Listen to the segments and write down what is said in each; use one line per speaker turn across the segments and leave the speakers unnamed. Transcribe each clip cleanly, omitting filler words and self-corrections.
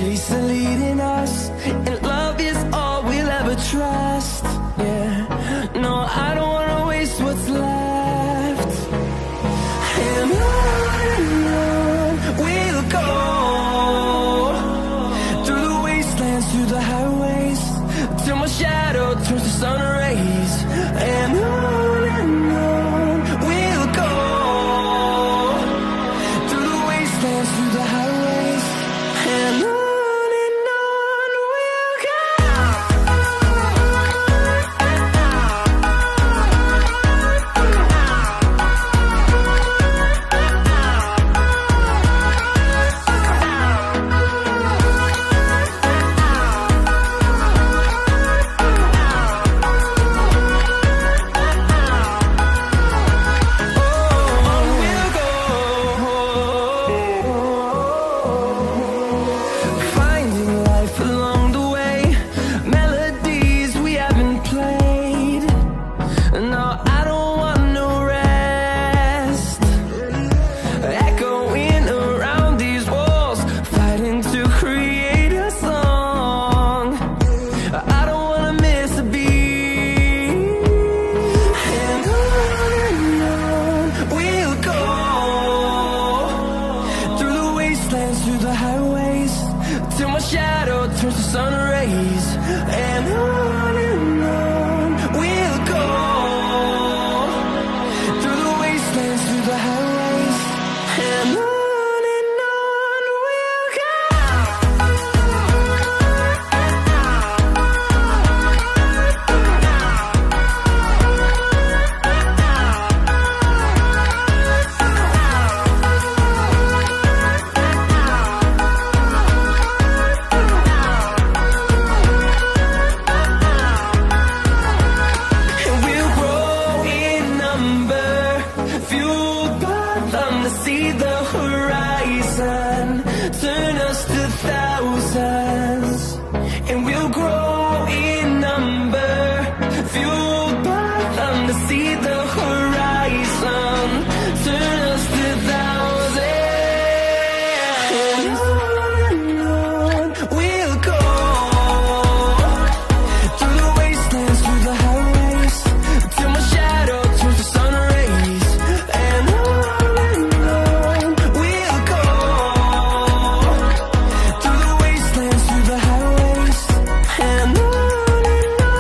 chasing, leading us, and love is all we'll ever trust. Yeah, no, I don't wanna waste what's left. And on we'll go, through the wastelands, through the highways, till my shadow turns to sun rays. And on we'll go, through the wastelands, through the highways, and on we'll go. Finding life along the way, melodies we haven't played. No, I don't want no rest. Echoing around these walls, fighting to create a song. I don't wanna miss a beat. And on we'll go, through the wastelands, through the highways, till my shadow turns to sun rays. And on we'll go, through the wastelands, through the highways, and on we'll go. And we'll grow in number, fueled by them to see the horizon, turn us to thousands. And we'll grow in number, fueled by them to see the horizon, turn us to thousands. And on we'll go, through the wastelands, through the highways, till my shadow turns to sun rays. And on we'll go, through the wastelands, through the highways, and on we'll go.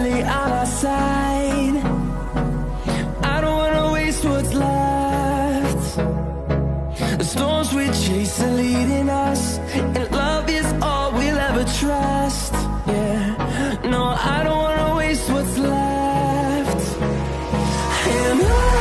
On our side, I don't wanna waste what's left. The storms we chase are leading us, and love is all we'll ever trust. Yeah, no, I don't wanna waste what's left. And on